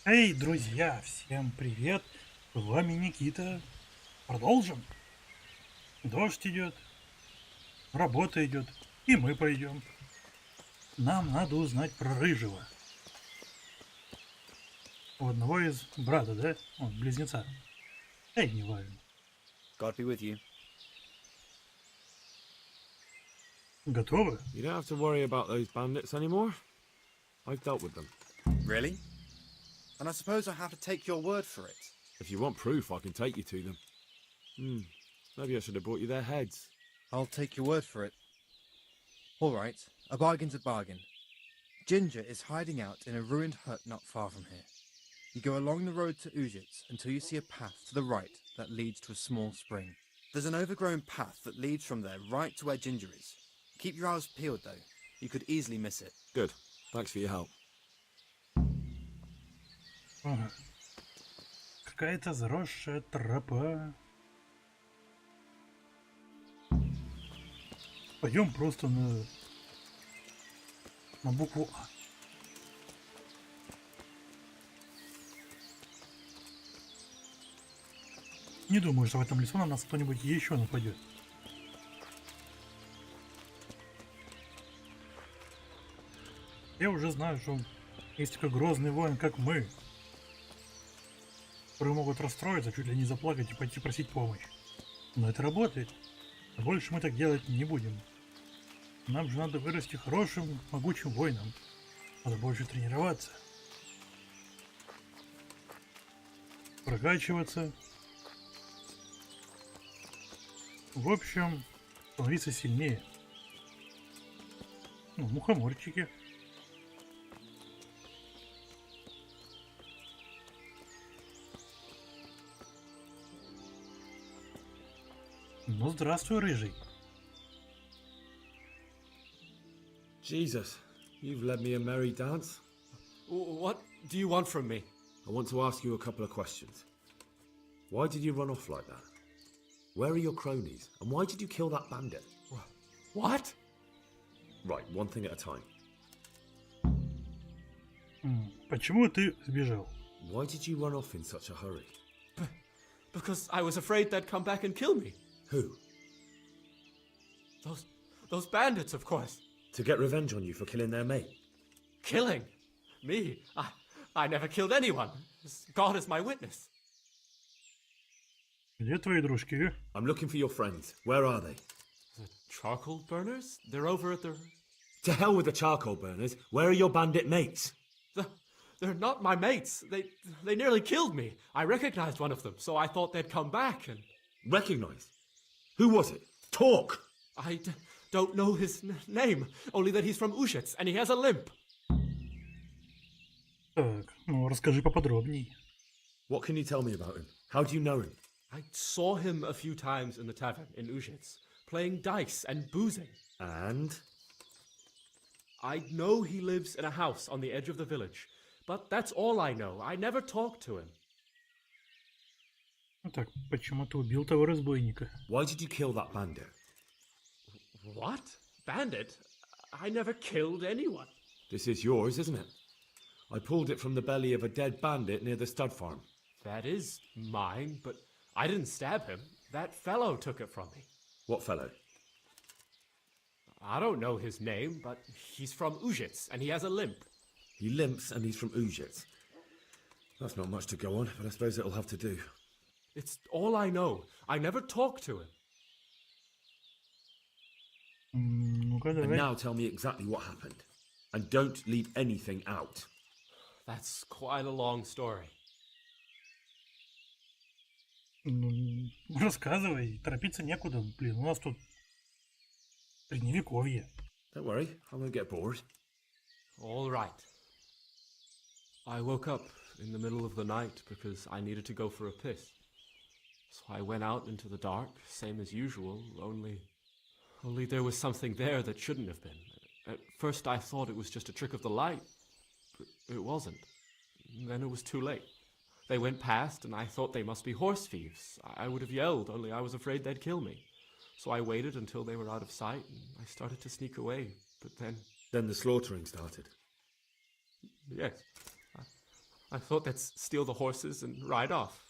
Эй, друзья, всем привет! С вами Никита. Продолжим. Дождь идет, работа идет, и мы пойдем. Нам надо узнать про Рыжего. У одного из брата, да? Он, близнеца. Эй, неважно. God be with you. Готовы? You don't have to worry about those bandits anymore. I've dealt with them. Really? And I suppose I have to take your word for it. If you want proof, I can take you to them. Maybe I should have brought you their heads. I'll take your word for it. All right, a bargain's a bargain. Ginger is hiding out in a ruined hut not far from here. You go along the road to Ujits until you see a path to the right that leads to a small spring. There's an overgrown path that leads from there right to where Ginger is. Keep your eyes peeled, though. You could easily miss it. Good. Thanks for your help. Ага. Какая-то заросшая тропа. Пойдем просто на букву А. Не думаю, что в этом лесу на нас кто-нибудь еще нападет. Я уже знаю, что есть такой грозный воин, как мы, которые могут расстроиться, чуть ли не заплакать и пойти просить помощь. Но это работает. А больше мы так делать не будем. Нам же надо вырасти хорошим, могучим воином. Надо больше тренироваться. Прокачиваться. В общем, становиться сильнее. Ну, мухоморчики. Ну, здравствуй, рыжий. Jesus, you've led me a merry dance. What do you want from me? I want to ask you a couple of questions. Why did you run off like that? Where are your cronies? And why did you kill that bandit? What? Right, one thing at a time. Почему ты сбежал? Why did you run off in such a hurry? Because I was afraid they'd come back and kill me. Who? Those bandits, of course. To get revenge on you for killing their mate? Killing? Me? I never killed anyone. God is my witness. Где твои дружки? I'm looking for your friends. Where are they? The charcoal burners? They're over at the... To hell with the charcoal burners. Where are your bandit mates? They're not my mates. They nearly killed me. I recognized one of them, so I thought they'd come back and... Recognized? Who was it? Talk! I don't know his name, only that he's from Ujits and he has a limp. Так, ну расскажи поподробней. What can you tell me about him? How do you know him? I saw him a few times in the tavern in Ujits, playing dice and boozing. And? I know he lives in a house on the edge of the village, but that's all I know. I never talked to him. Ну так, почему ты убил того разбойника? Why did you kill that bandit? What? Bandit? I never killed anyone. This is yours, isn't it? I pulled it from the belly of a dead bandit near the stud farm. That is mine, but I didn't stab him. That fellow took it from me. What fellow? I don't know his name, but he's from Ujits and he has a limp. He limps and he's from Ujits. That's not much to go on, but I suppose it'll have to do. It's all I know. I never talked to him. Ну-ка, And давай. now tell me exactly what happened. And don't leave anything out. That's quite a long story. Ну, рассказывай, торопиться некуда. Блин, у нас тут средневековье. Don't worry, I won't get bored. All right. I woke up in the middle of the night because I needed to go for a piss. So I went out into the dark, same as usual, only there was something there that shouldn't have been. At first I thought it was just a trick of the light, but it wasn't. Then it was too late. They went past and I thought they must be horse thieves. I would have yelled, only I was afraid they'd kill me. So I waited until they were out of sight and I started to sneak away, but then... Then the slaughtering started. Yes. I thought they'd steal the horses and ride off.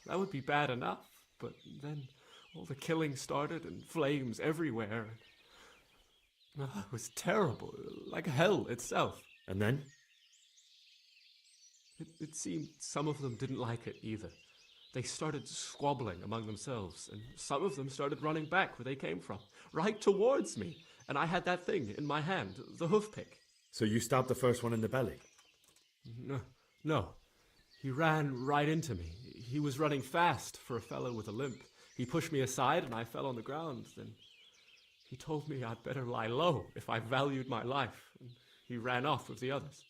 That would be bad enough, but then all the killing started and flames everywhere. It was terrible, like hell itself. And then? It seemed some of them didn't like it either. They started squabbling among themselves, and some of them started running back where they came from, right towards me. And I had that thing in my hand, the hoof pick. So you stabbed the first one in the belly? No. He ran right into me. He was running fast for a fellow with a limp. He pushed me aside and I fell on the ground. Then he told me I'd better lie low if I valued my life. And he ran off with the others.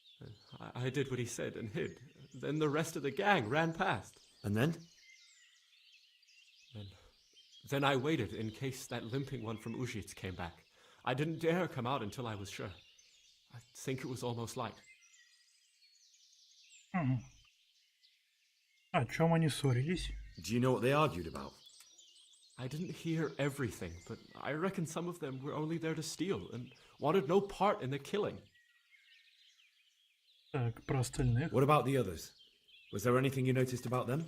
I did what he said and hid. Then the rest of the gang ran past. And then? Then I waited in case that limping one from Ujits came back. I didn't dare come out until I was sure. I think it was almost light. О чем они ссорились? Do you know what they argued about? I didn't hear everything, but I reckon some of them were only there to steal and wanted no part in the killing. Так, про остальных. What about the others? Was there anything you noticed about them?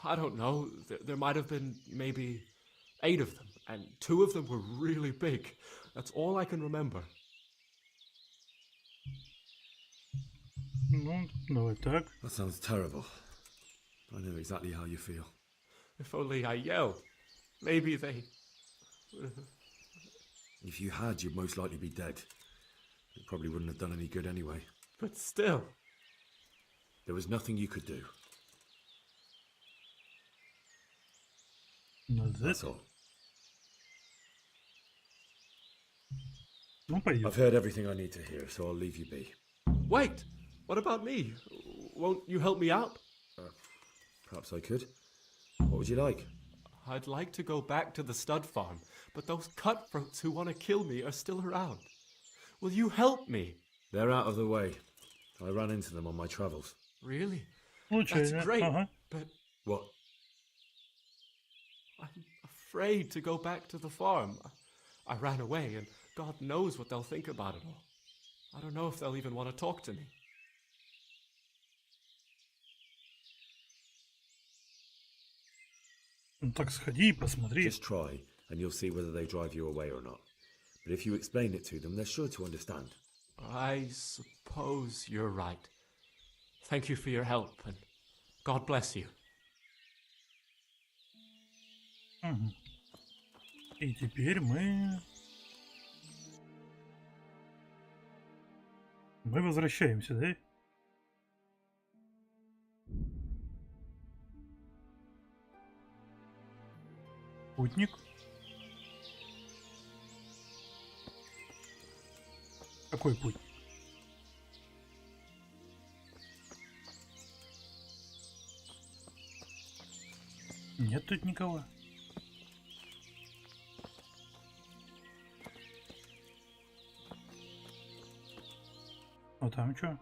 I don't know. There might have been maybe 8 of them, and 2 of them were really big. That's all I can remember. Ну, давай так. That sounds terrible. I know exactly how you feel. If only I yelled. Maybe they... If you had, you'd most likely be dead. It probably wouldn't have done any good anyway. But still... There was nothing you could do. That's all. Ну, пойдем. I've heard everything I need to hear, so I'll leave you be. Wait! What about me? Won't you help me out? Perhaps I could. What would you like? I'd like to go back to the stud farm, but those cutthroats who want to kill me are still around. Will you help me? They're out of the way. I ran into them on my travels. Really? Случайно. That's great, Ага. but What? I'm afraid to go back to the farm. I ran away, and God knows what they'll think about it all. I don't know if they'll even want to talk to me. Ну так сходи и посмотри. Just try, and you'll see whether they drive you away or not. But if you explain it to them, they're sure to understand. I suppose you're right. Thank you for your help, and God bless you. Мгм. И теперь мы возвращаемся, да? Путник. Какой путь? Нет тут никого. А там что?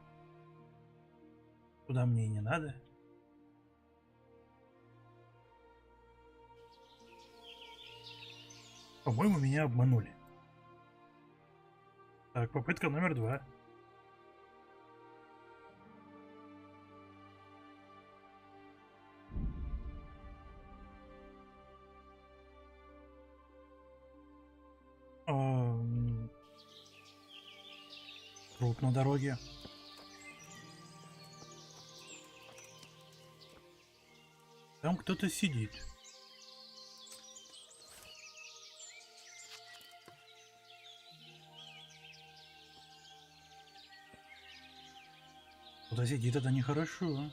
Куда мне и не надо? По-моему, меня обманули. Так, попытка номер 2. Труп на дороге. Там кто-то сидит. Кто-то сидит, это нехорошо.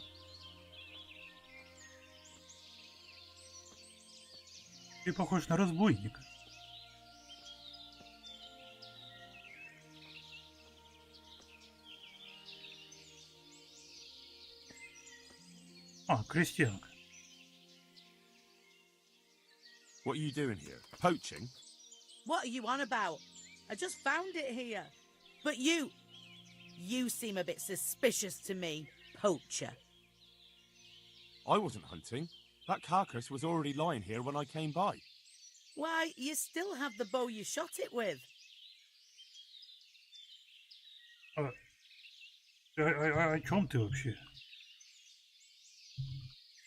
Ты похож на разбойника. А, крестьянка. What are you doing here? Poaching? What are you on about? I just found it here. But you seem a bit suspicious to me, poacher. I wasn't hunting. That carcass was already lying here when I came by. Why, you still have the bow you shot it with. О чем ты вообще?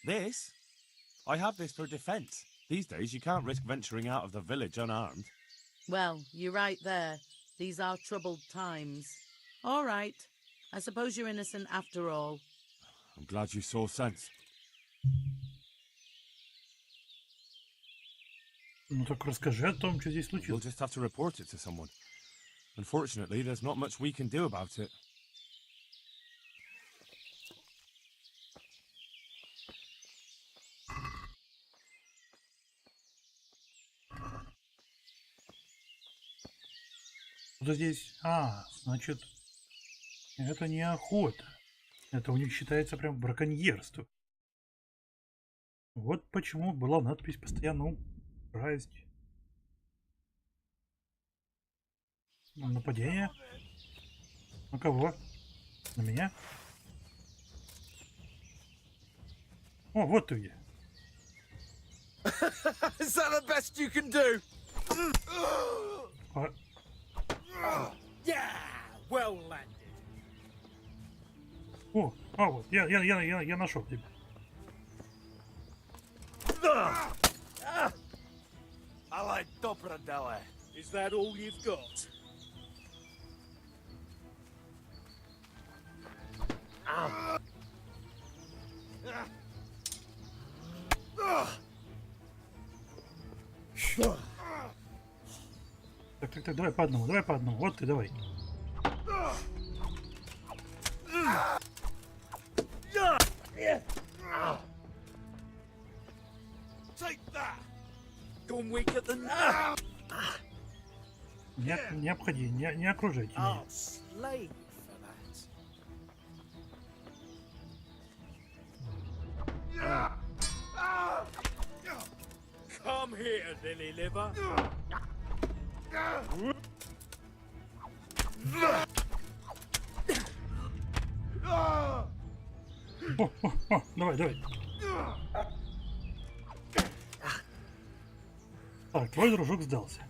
This? I have this for defense. These days, you can't risk venturing out of the village unarmed. Well, you're right there. These are troubled times. All right. I suppose you're innocent after all. I'm glad you saw sense. Ну так расскажи о том, что здесь We'll случилось. just have to report it to someone. Unfortunately, there's not much we can do about it. Что здесь? Значит, это не охота. Это у них считается прям браконьерство. Вот почему была надпись постоянно «Красть». Нападение? На кого? На меня? О, вот ты где. Is that the best you can do? Yeah, well landed. Вот, я нашел тебя. I like Dobrodele. Is that all you've got? Так, давай по одному. Вот ты, давай. Take that. Gone weaker than Не обходи, не окружайте меня. I'll slay you for that. Come here, lily liver. Давай. Так, твой дружок сдался.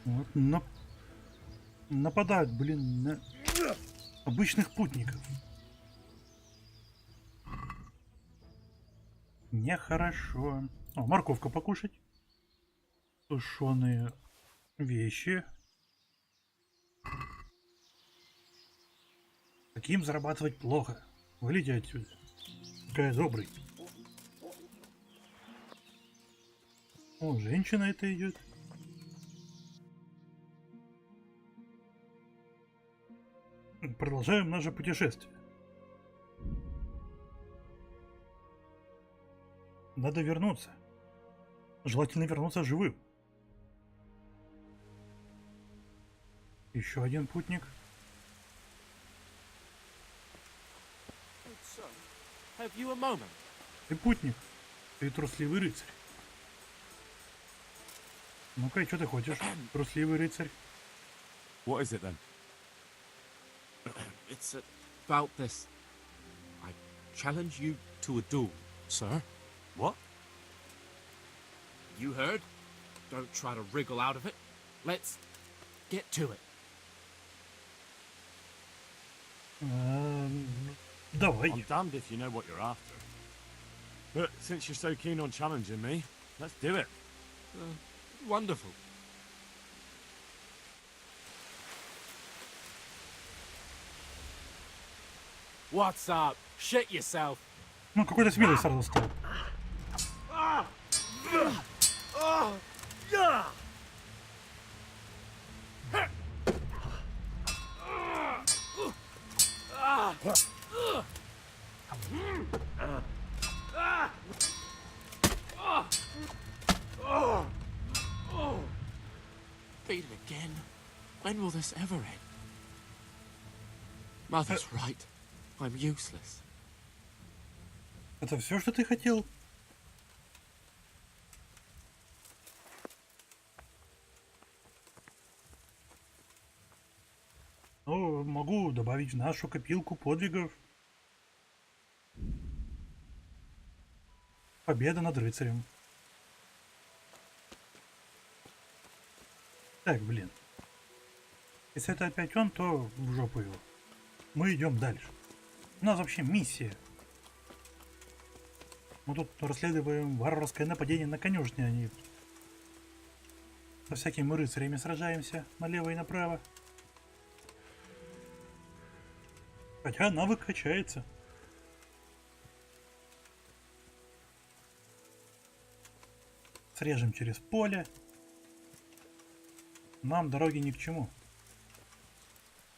Вот, нападают, блин, на обычных путников. Нехорошо. Морковка покушать. Сушеные вещи. Таким зарабатывать плохо. Вылети отсюда. Какая добрый. О, женщина это идет. Продолжаем наше путешествие. Надо вернуться. Желательно вернуться живым. Еще один путник. So, have you a moment? Ты путник. Ты трусливый рыцарь. Ну-ка, что ты хочешь, трусливый рыцарь? What is it then? It's about this. I challenge you to a duel, sir. What? You heard? Don't try to wriggle out of it. Let's get to it. Давай. I'm damned if you know what you're after. But since you're so keen on challenging me, let's do it. Wonderful. What's up? Shit yourself. Ну, какой-то смелый сразу стал. Beat it again. When will this ever end? Mother's right. I'm useless. Это все, что ты хотел? Ну, могу добавить в нашу копилку подвигов. Победа над рыцарем. Так, блин. Если это опять он, то в жопу его. Мы идем дальше. У нас вообще миссия. Мы тут расследуем варварское нападение на конюшни, а не со всякими рыцарями сражаемся налево и направо. Хотя навык качается. Срежем через поле. Нам дороги ни к чему.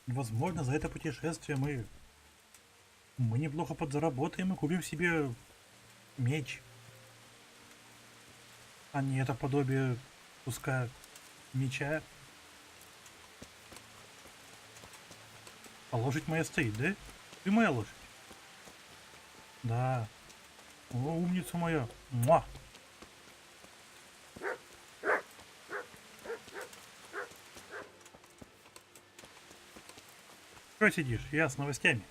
Возможно, за это путешествие мы неплохо подзаработаем и купим себе меч. А не это подобие куска меча. А лошадь моя стоит, да? Ты моя лошадь? Да. О, умница моя. Муа. Что сидишь? Я с новостями.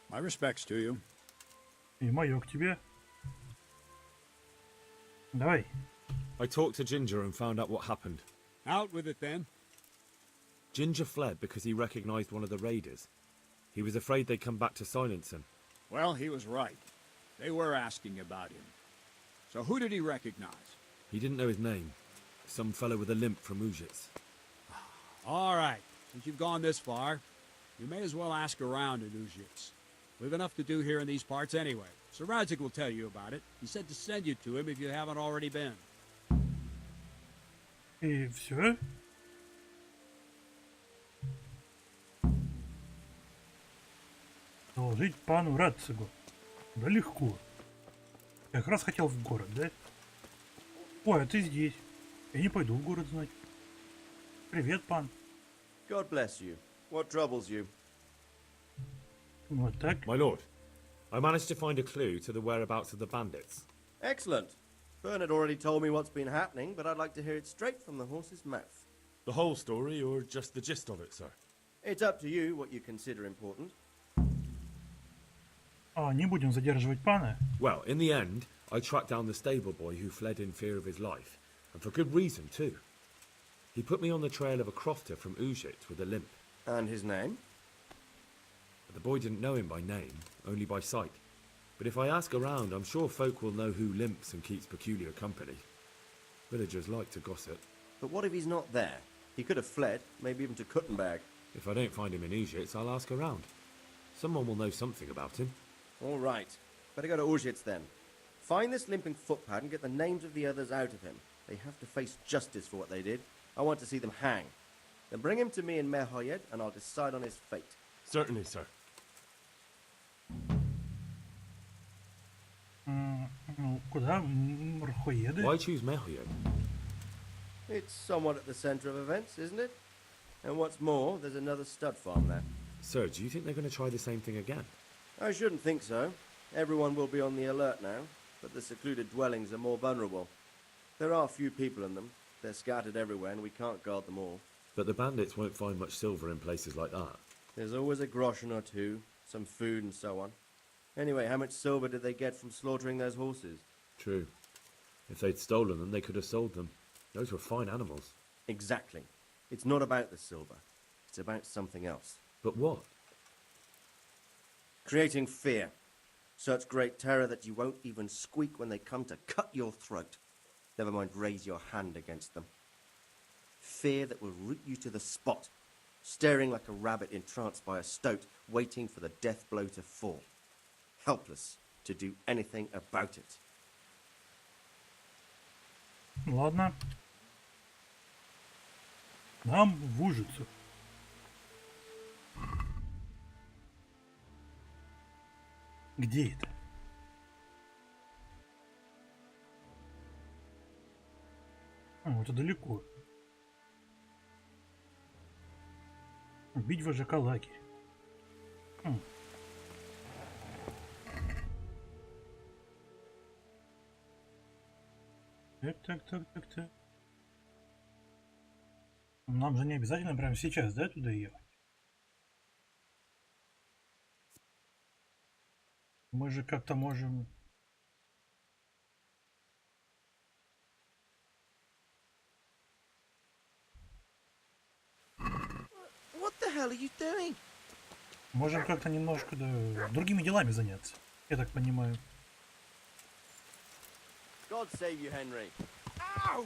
My respects to you. И мое к тебе. Давай. I talked to Ginger and found out what happened. Out with it then. Ginger fled because he recognized one of the raiders. He was afraid they'd come back to silence him. Well, he was right. They were asking about him. So who did he recognize? He didn't know his name. Some fellow with a limp from Ujits. All right. Since you've gone this far, you may as well ask around in Ujits. We've enough to do here in these parts anyway. Sir Radzik will tell you about it. He said to send you to him if you haven't already been. И все? Доложить пану Радцигу. Да легко. Я как раз хотел в город, да? Ой, а ты здесь. Я не пойду в город знать. Привет, пан. God bless you. What troubles you? Вот так. My lord, I managed to find a clue to the whereabouts of the bandits. Excellent. Bernard already told me what's been happening, but I'd like to hear it straight from the horse's mouth. The whole story or just the gist of it, sir? It's up to you what you consider important. А, не будем задерживать пана. Well, in the end, I tracked down the stable boy who fled in fear of his life, and for good reason too. He put me on the trail of a crofter from Ujit with a limp. And his name? But the boy didn't know him by name, only by sight. But if I ask around, I'm sure folk will know who limps and keeps peculiar company. Villagers like to gossip. But what if he's not there? He could have fled, maybe even to Kuttenberg. If I don't find him in Ujits, I'll ask around. Someone will know something about him. All right. Better go to Urzhitz then. Find this limping footpad and get the names of the others out of him. They have to face justice for what they did. I want to see them hang. Then bring him to me in Merhoyed and I'll decide on his fate. Certainly, sir. Ну, куда? Мрхоеды? Why choose Mehoyed? It's somewhat at the centre of events, isn't it? And what's more, there's another stud farm there. Sir, do you think they're going to try the same thing again? I shouldn't think so. Everyone will be on the alert now, but the secluded dwellings are more vulnerable. There are few people in them. They're scattered everywhere and we can't guard them all. But the bandits won't find much silver in places like that. There's always a groschen or two, some food and so on. Anyway, how much silver did they get from slaughtering those horses? True. If they'd stolen them, they could have sold them. Those were fine animals. Exactly. It's not about the silver. It's about something else. But what? Creating fear. Such great terror that you won't even squeak when they come to cut your throat. Never mind raise your hand against them. Fear that will root you to the spot, staring like a rabbit entranced by a stoat, waiting for the death blow to fall. Helpless to do anything about it. Ладно. Нам в Ужицу. Где это? О, это далеко. Убить вожака лагеря. Так. Нам же не обязательно прямо сейчас, да, туда ехать? Мы же как-то можем... What the hell are you doing? Можем как-то немножко другими делами заняться. Я так понимаю. God save you, Henry. Ow!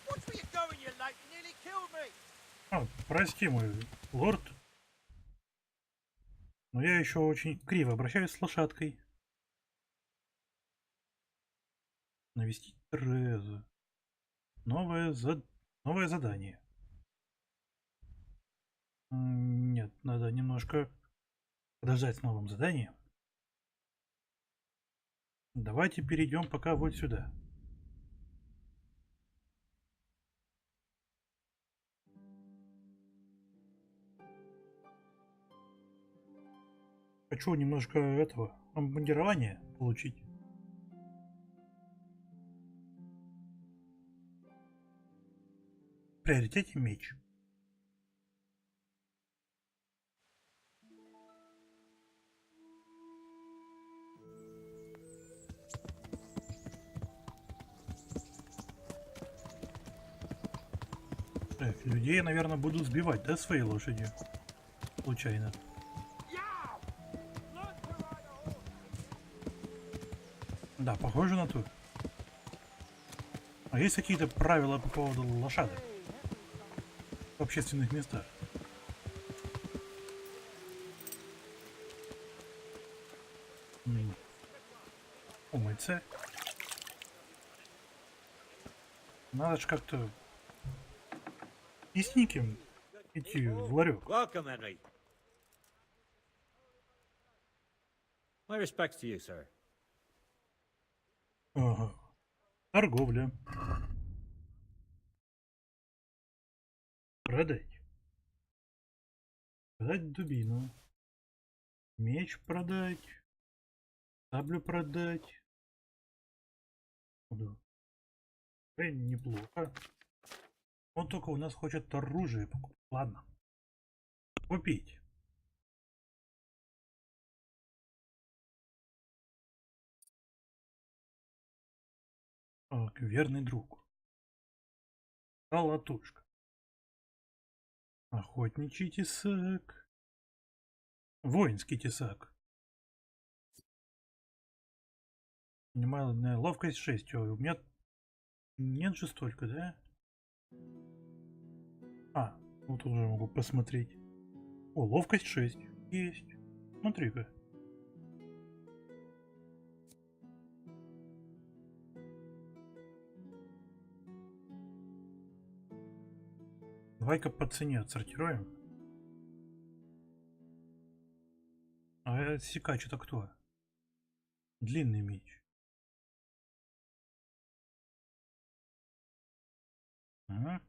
Watch where you're going, you late. You nearly killed me. А, прости, мой лорд. Но я еще очень криво обращаюсь с лошадкой. Навестить Терезу. Новое задание. Нет, надо немножко подождать с новым заданием. Давайте перейдем пока вот сюда. Хочу немножко этого обмундирования получить. В приоритете меч. Так, людей я, наверное, буду сбивать, да, своей лошадью? Случайно. Да, похоже на то. А есть какие-то правила по поводу лошадок в общественных местах? Умыться. Надо же как-то чистеньким идти в ларек. Welcome, Henry. My respects to you, sir. Ага. Торговля. Продать. Продать дубину. Меч продать. Саблю продать. Да. Неплохо. Он только у нас хочет оружие покупать. Ладно. Купить. Так, верный друг. Колотушка. Охотничий тесак. Воинский тесак. Минимальная ловкость 6. Ой, у меня нет же столько, да? А, вот уже могу посмотреть. О, ловкость 6. Есть. Смотри-ка. Давай-ка по цене отсортируем. А секач это кто? Длинный меч. Ага.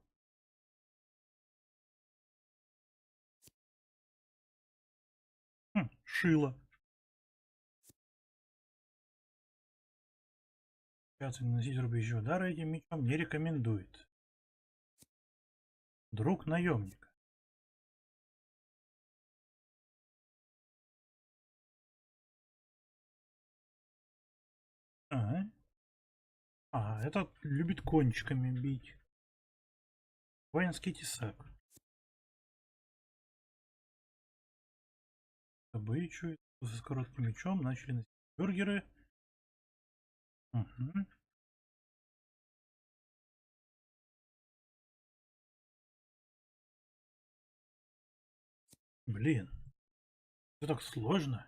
Шило. Наносить рубящие удары этим мечом не рекомендует. Друг наемника. Ага. А, этот любит кончиками бить. Воинский тесак. Добычу с коротким мечом начали носить бюргеры. Угу. Блин, это так сложно.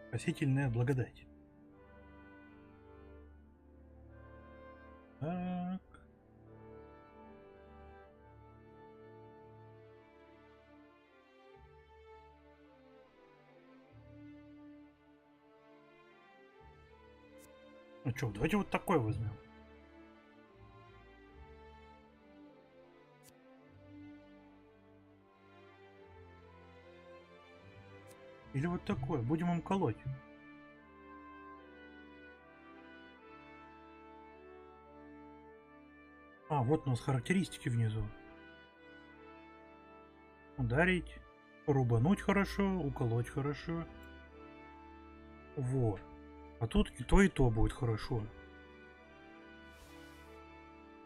Спасительная благодать. Так. Ну что, давайте вот такой возьмем. Или вот такой. Будем им колоть. А, вот у нас характеристики внизу. Ударить, рубануть хорошо, уколоть хорошо. Вот. А тут и то будет хорошо.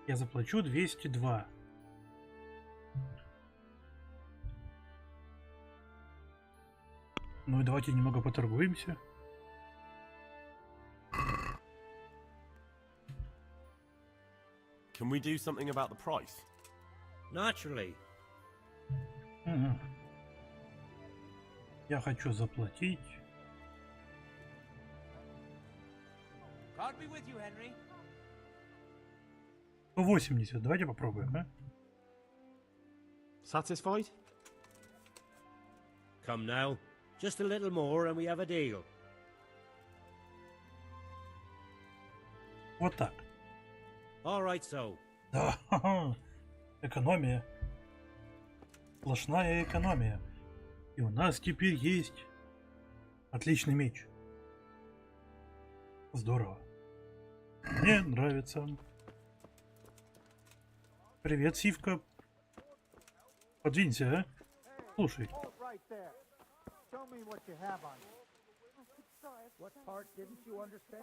Я заплачу 202. Ну и давайте немного поторгуемся. Can we do something about the price? Naturally. Угу. Я хочу заплатить. God be with you, Henry. 180. Давайте попробуем, а? Satisfied? Come now. Just a little more and we have a deal. Вот так. All right, so. Да, экономия. Сплошная экономия. И у нас теперь есть отличный меч. Здорово. Мне нравится. Привет, Сивка. Подвинься, а? Слушай. Good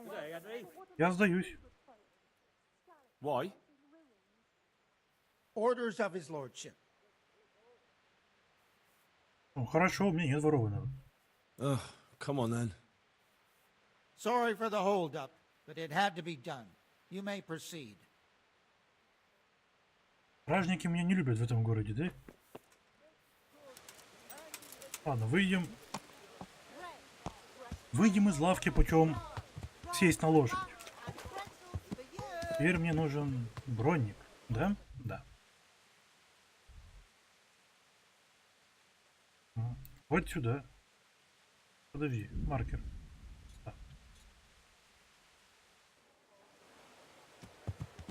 day, Henry. Я сдаюсь. Why? Orders of his lordship. Ну, хорошо, у меня нет ворованного. Ugh, come on then. Sorry for the hold-up, but it had to be done. You may proceed. Стражники меня не любят в этом городе, да? Ладно, выйдем. Выйдем из лавки путем сесть на лошадь. Теперь мне нужен бронник, да? Да. Вот сюда. Подожди, маркер. Да.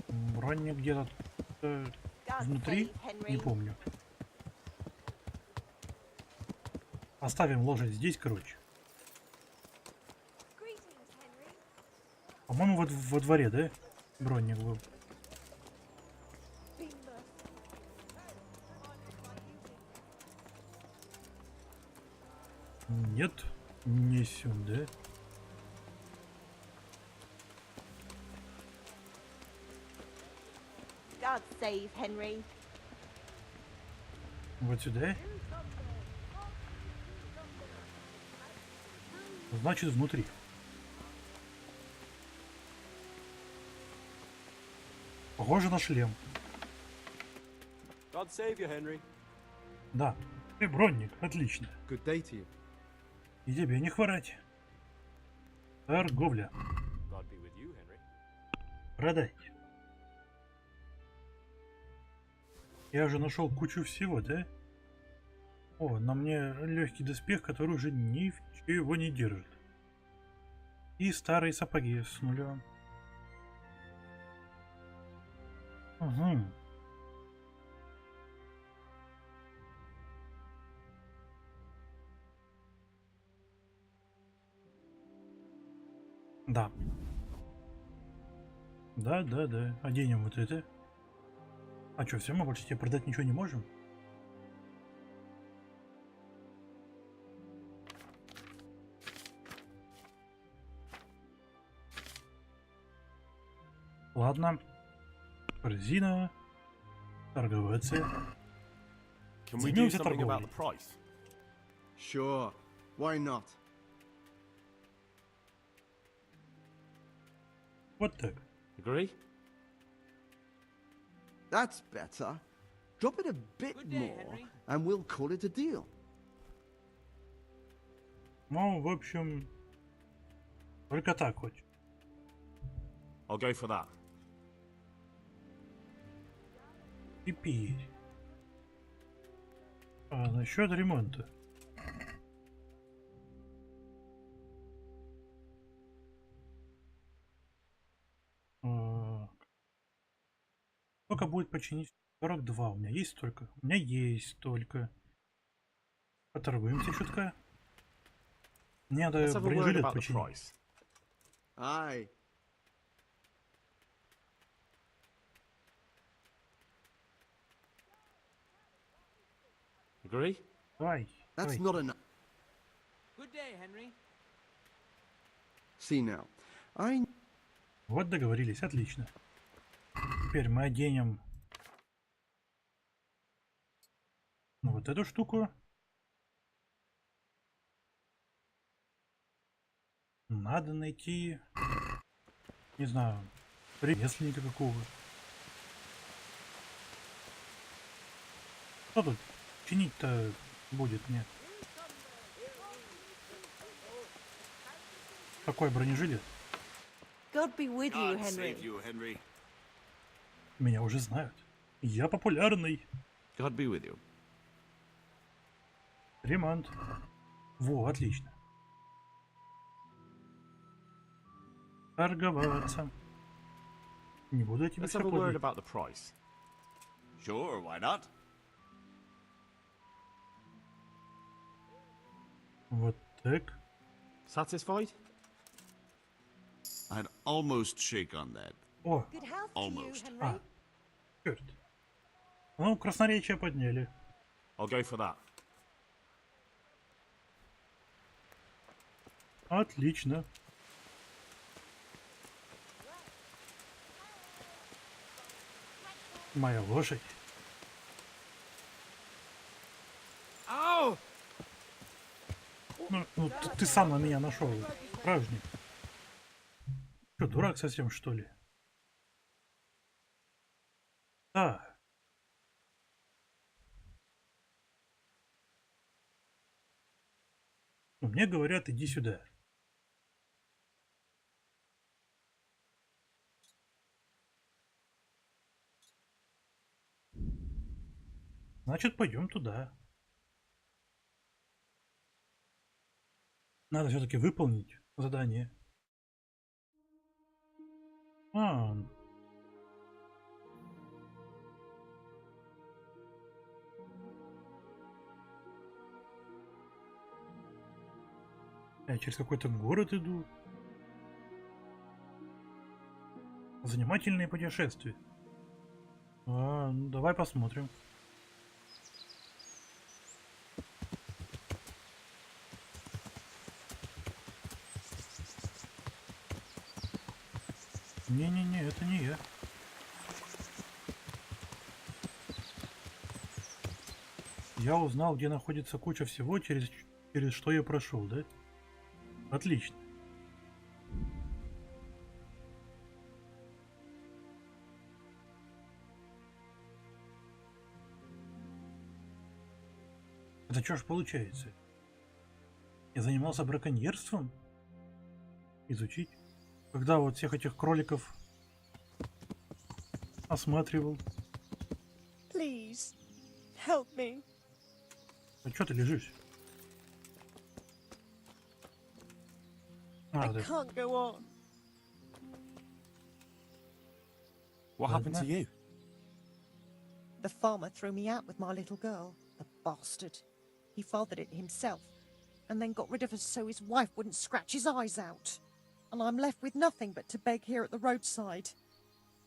Бронник где-то внутри, не помню. Оставим лошадь здесь, короче. По-моему, во дворе, да? Бронник был. Нет, не сюда. God save Henry. Вот сюда. Значит, внутри. Похоже на шлем. God save you, Henry. Да. Ты бронник, отлично. Good day to you. И тебе не хворать. Торговля. God be with you, Henry. Продать. Я уже нашел кучу всего, да? О, на мне легкий доспех, который уже ничего не держит. И старые сапоги с нулем. Угу. Да. Да. Оденем вот это. А что, все, мы больше тебе продать ничего не можем? Ладно. Корзина. Торговаться. Can we do Займемся something about торговлей. the price? Sure. Why not? Вот так. Agree? That's better. Drop it a bit Good day, more, Henry. and we'll call it a deal. Ну, в общем, только так хоть. I'll go for that. Теперь. А насчет ремонта. Сколько будет починить? 42. У меня есть столько? У меня есть столько. Поторгуемся чутка. Мне надо Let's have a word бронежилет about the починить. price. Aye. Agree? Давай. That's Давай. not enough. Good day, Henry. See now, I Вот договорились, отлично. Теперь мы оденем вот эту штуку. Надо найти, не знаю, ремесленника какого. Кто тут чинить-то будет мне? Какой бронежилет? God be with you, Henry. Меня уже знают. Я популярный. God be with you. Ремонт. Во, отлично. Торговаться. Не буду я тебе Let's have a все word платить. about the price. Sure, why not? Вот так. Satisfied? I'd almost shake on that. О, Good health Almost. to you, а, Henry. черт. Ну, красноречие подняли. I'll go for that. Отлично. Моя лошадь. Ну, ты сам на меня нашел, правжник. Что, дурак совсем, что ли? Да. Ну, мне говорят, иди сюда. Значит, пойдем туда. Надо все-таки выполнить задание. А. Я через какой-то город иду. Занимательные путешествия. Ну, давай посмотрим. Не-не-не, это не я. Я узнал, где находится куча всего, через что я прошел, да? Отлично. Это что ж получается? Я занимался браконьерством? Изучить? Когда вот всех этих кроликов осматривал. Please, help me. А чё ты лежишь? I Да. can't go on. What happened to you? The farmer threw me out with my little girl. The bastard. He fathered it himself, and then got rid of us so his wife wouldn't scratch his eyes out. And I'm left with nothing but to beg here at the roadside.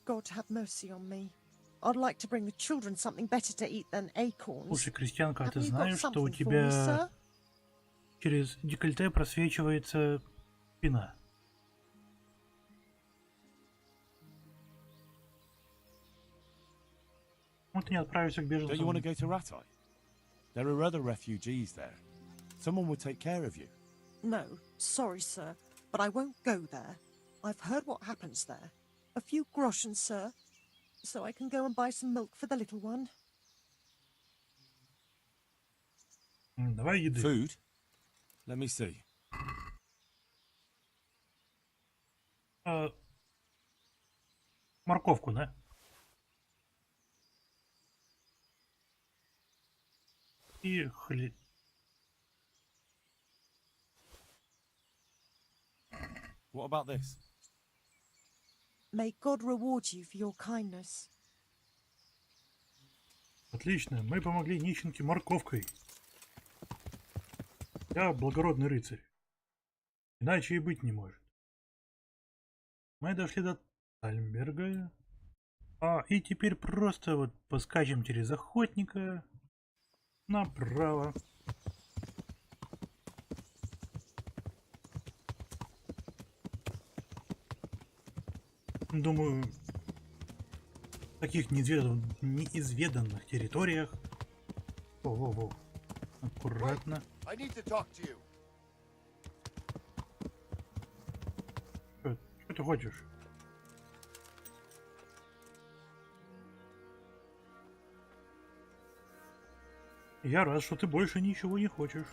God have mercy on me. I'd like to bring the children something better to eat than acorns. Слушай, крестьянка, а ты Haven't you got знаешь, что у something for me, тебя sir? через декольте просвечивается спина? Ну ты не отправишься к Don't you want to беженцам. go to Ratai? There are other refugees there. Someone would take care of you. No, sorry, sir, but I won't go there. I've heard what happens there. A few groschen, sir, so I can go and buy some milk for the little one. Давай еды. Food? Let me see. Морковку, да? И хлеб. What about this? May God reward you for your kindness. Отлично, мы помогли нищенке морковкой. Я благородный рыцарь. Иначе и быть не может. Мы дошли до Тальмберга. И теперь просто вот поскачем через охотника. Направо. Думаю, в таких неизведанных территориях. Во-во-во. Аккуратно. Что ты хочешь? Я рад, что ты больше ничего не хочешь.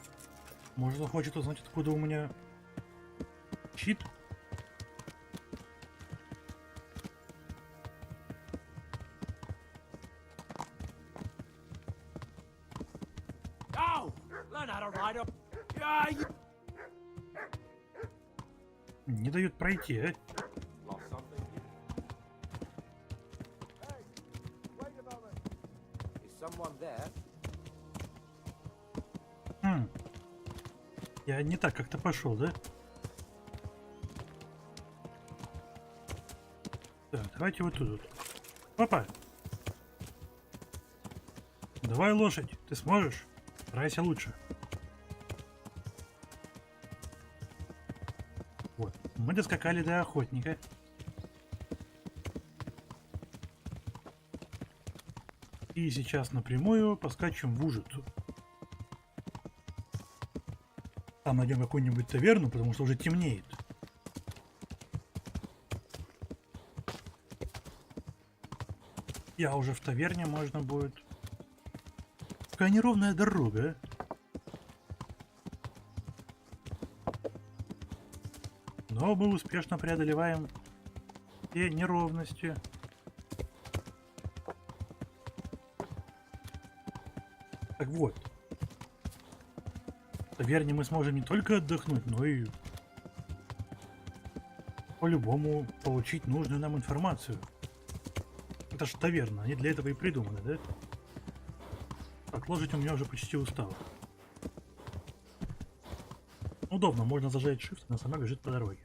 Может, он хочет узнать, откуда у меня щит? Не дают пройти, а? Я не так как-то пошел, да? Так, давайте вот тут. Опа! Давай, лошадь, ты сможешь? Старайся лучше. Вот, мы доскакали до охотника. И сейчас напрямую поскачем в Ужицу. Там найдем какую-нибудь таверну, потому что уже темнеет. Я уже в таверне, можно будет. Такая неровная дорога. Но мы успешно преодолеваем все неровности. Так вот. В таверне мы сможем не только отдохнуть, но и по-любому получить нужную нам информацию. Это ж таверна, они для этого и придуманы, да? Так, лошадь у меня уже почти устала. Удобно, можно зажать shift, она сама бежит по дороге.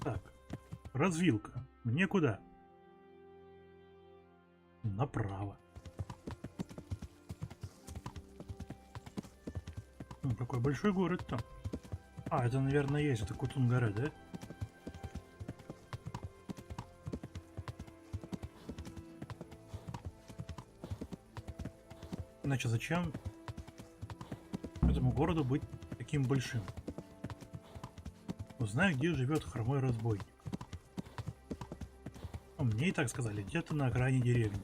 Так, развилка. Мне куда? Направо. Какой большой город там. А, это, наверное, есть. Это Кутун-гора, да? Иначе зачем этому городу быть таким большим? Узнаю, где живет хромой разбойник. Ну, мне и так сказали, где-то на окраине деревни.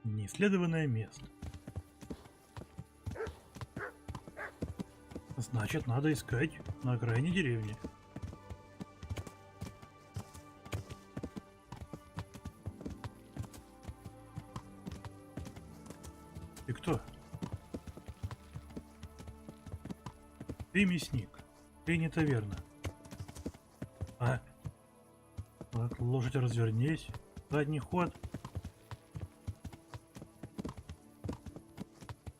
Неисследованное место. Значит, надо искать на окраине деревни. Ты кто? Ты мясник. Ты не таверна. А? Так, лошадь, развернись. Задний ход.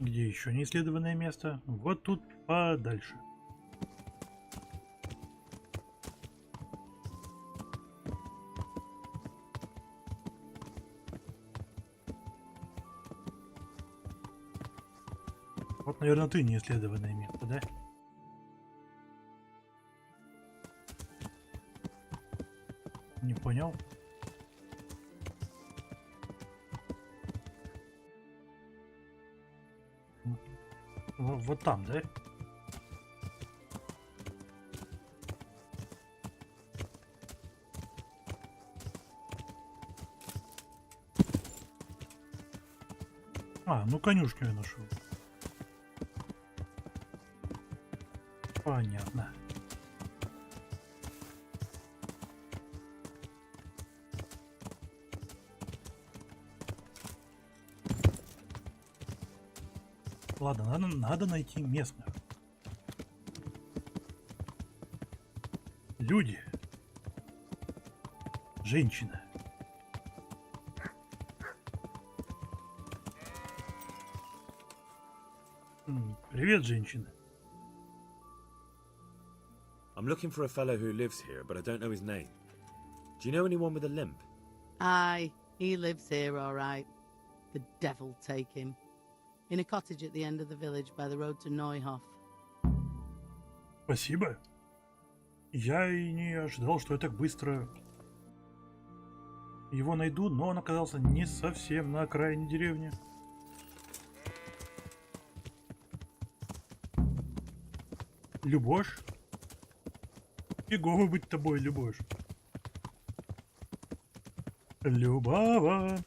Где еще неисследованное место? Вот тут подальше. Вот, наверное, ты неисследованное место, да? Не понял. Вот там, да? А, ну конюшню я нашел. Понятно. Ладно, надо найти местных. Люди. Женщина. Привет, женщина. I'm looking for a fellow who lives here, but I don't know his name. Do you know anyone with a limp? Aye, he lives here, all right. The devil take him. In a cottage at the end of the village by the road to Neuhof. Спасибо. Я и не ожидал, что я так быстро его найду, но он оказался не совсем на окраине деревни. Любош? Фигово быть тобой, Любош. Любава.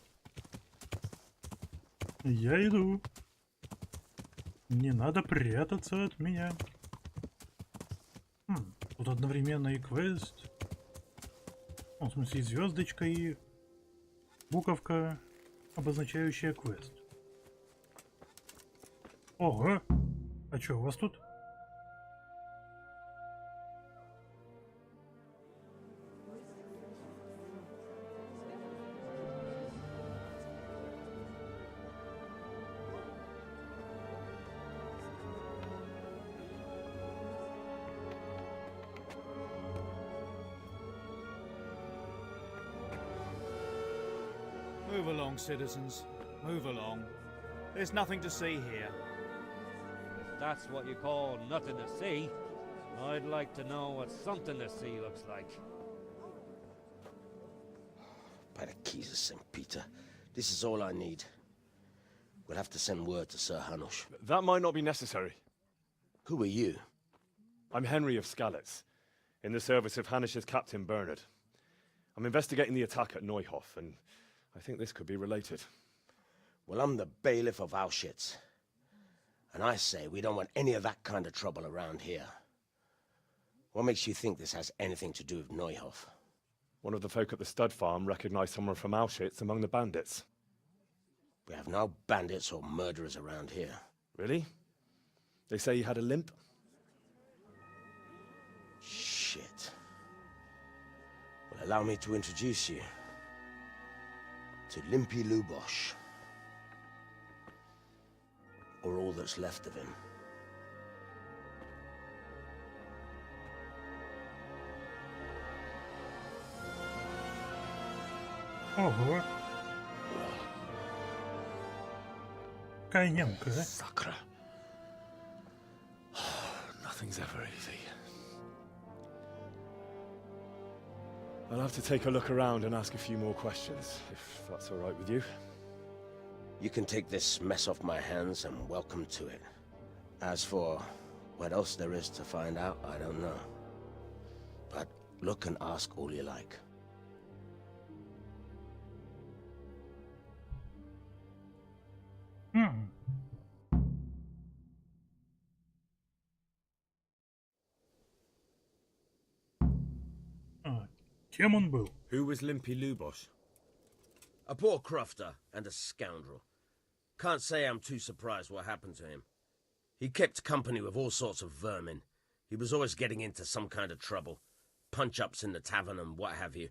Я иду. Не надо прятаться от меня. Тут одновременно и квест. В смысле, и звездочка, и буковка, обозначающая квест. Ого! А что, у вас тут? Move along, citizens. Move along. There's nothing to see here. If that's what you call nothing to see, I'd like to know what something to see looks like. By the keys of St. Peter, this is all I need. We'll have to send word to Sir Hanush. That might not be necessary. Who are you? I'm Henry of Skalitz, in the service of Hanush's Captain Bernard. I'm investigating the attack at Neuhof, and I think this could be related. Well, I'm the bailiff of Auschwitz. And I say we don't want any of that kind of trouble around here. What makes you think this has anything to do with Neuhof? One of the folk at the stud farm recognized someone from Auschwitz among the bandits. We have no bandits or murderers around here. Really? They say he had a limp? Shit. Well, allow me to introduce you to Limpy Lubosh. Or all that's left of him. Ого. Какая немка, да? Sakra. Nothing's ever easy. I'll have to take a look around and ask a few more questions, if that's all right with you. You can take this mess off my hands and welcome to it. As for what else there is to find out, I don't know. But look and ask all you like. Кем он был? Who was Limpy Lubosh? A poor crofter and a scoundrel. Can't say I'm too surprised what happened to him. He kept company with all sorts of vermin. He was always getting into some kind of trouble. Punch-ups in the tavern and what have you.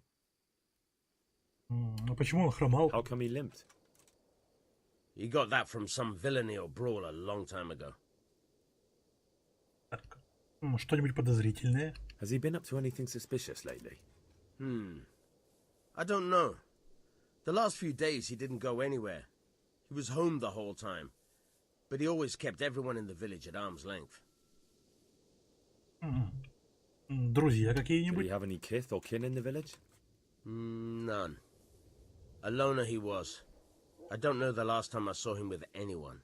А почему он хромал? How come he limped? He got that from some villainy or brawl a long time ago. Так, что-нибудь подозрительное? Has he been up to anything suspicious lately? I don't know. The last few days he didn't go anywhere. He was home the whole time. But he always kept everyone in the village at arm's length. Друзья Did какие-нибудь? he have any kith or kin in the village? None. A loner he was. I don't know the last time I saw him with anyone.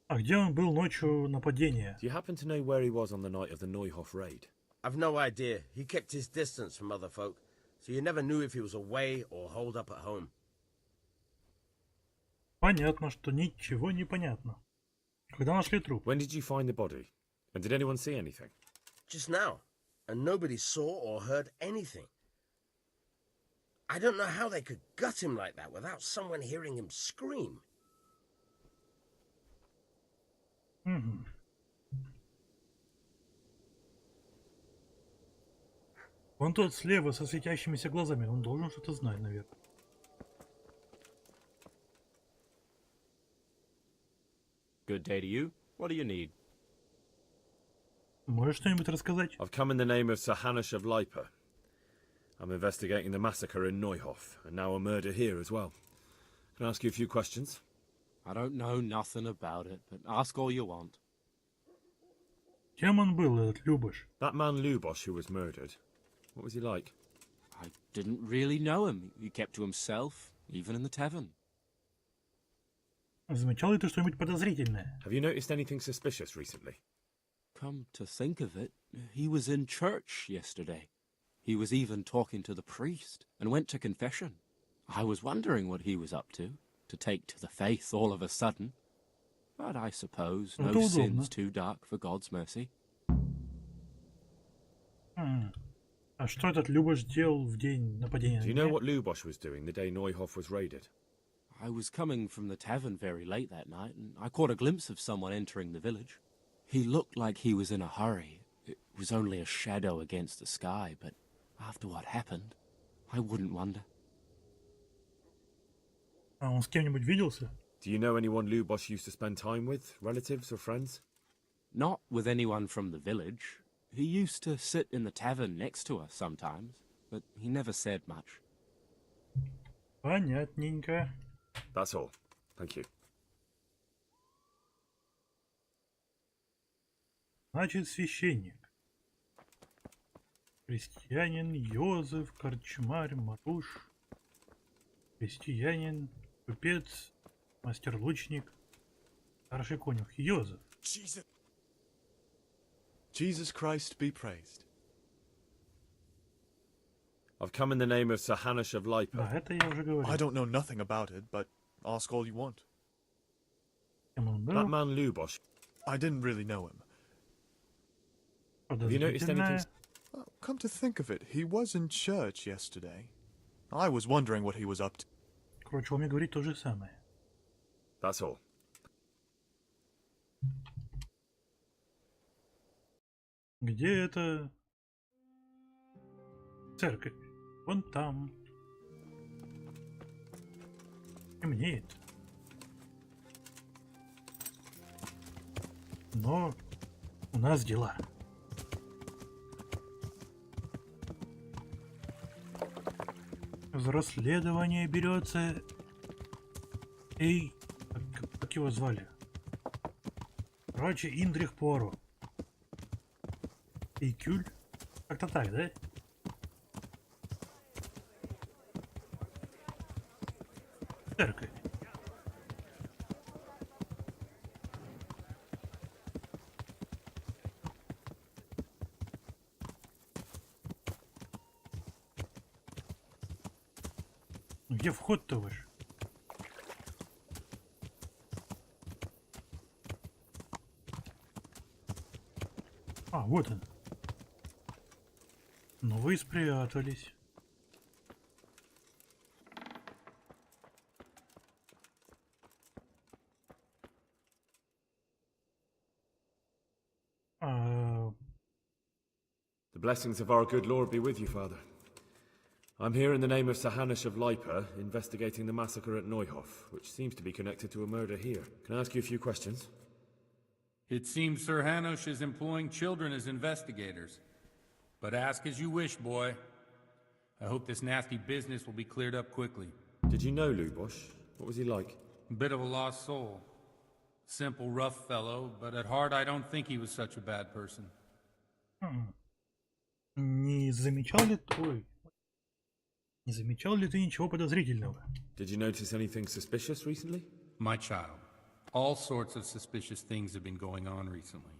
А где он был ночью нападения? Do you happen to know where he was on the night of the Neuhof raid? I've no idea. He kept his distance from other folk, so you never knew if he was away or holed up at home. Понятно, что ничего не понятно. Когда нашли труп? When did you find the body? And did anyone see anything? Just now. And nobody saw or heard anything. I don't know how they could gut him like that without someone hearing him scream. Вон тот слева со светящимися глазами. Он должен что-то знать, наверное. Good day to you. What do you need? Можешь что-нибудь рассказать? I've come in the name of Sir Hanush of Lipa. I'm investigating the massacre in Neuhof, and now a murder here as well. Can I ask you a few questions? I don't know nothing about it, but ask all you want. Кем он был, этот Любаш? That man Lubosh who was murdered, what was he like? I didn't really know him. He kept to himself, even in the tavern. Замечал ли ты что-нибудь подозрительное? Have you noticed anything suspicious recently? Come to think of it, he was in church yesterday. He was even talking to the priest and went to confession. I was wondering what he was up to take to the faith all of a sudden. But I suppose no sin's too dark for God's mercy. А что этот Любаш делал в день нападения? Do you know what Lubosh was doing the day Neuhof was raided? I was coming from the tavern very late that night, and I caught a glimpse of someone entering the village. He looked like he was in a hurry. It was only a shadow against the sky, but after what happened, I wouldn't wonder. А он с кем-нибудь виделся? Do you know anyone Lubosh used to spend time with, relatives or friends? Not with anyone from the village. He used to sit in the tavern next to us sometimes, but he never said much. Понятненько. That's all. Thank you. Значит, священник. Крестьянин, Йозеф, корчмарь, Маруш. Крестьянин, купец, мастер-лучник, старший конюх, Йозеф. Jesus Christ be praised. I've come in the name of Sir Hanush of Lipa. Да, это я уже говорил. I don't know nothing about it, but ask all you want. That man Lubosh. I didn't really know him. Have you noticed anything? Come to think of it, he was in church yesterday. I was wondering what he was up to. Короче, он мне говорит то же самое. That's all. Где это церковь? Вон там. Темнеет. Но у нас дела. За расследование берется... Эй, как его звали? Короче, Индрих Пору. Кюль? Как-то так, да? Церковь. Где вход-то ваш? А, вот он. Ну вы спрятались. The blessings of our good Lord be with you, Father. I'm here in the name of Sir Hanush of Lipa, investigating the massacre at Neuhof, which seems to be connected to a murder here. Can I ask you a few questions? It seems Sir Hanush is employing children as investigators. But ask as you wish, boy. I hope this nasty business will be cleared up quickly. Did you know Lubosh? What was he like? A bit of a lost soul. Simple, rough fellow, but at heart I don't think he was such a bad person. Не замечал ли ты... Не замечал ли ты ничего подозрительного? Did you notice anything suspicious recently? My child, all sorts of suspicious things have been going on recently.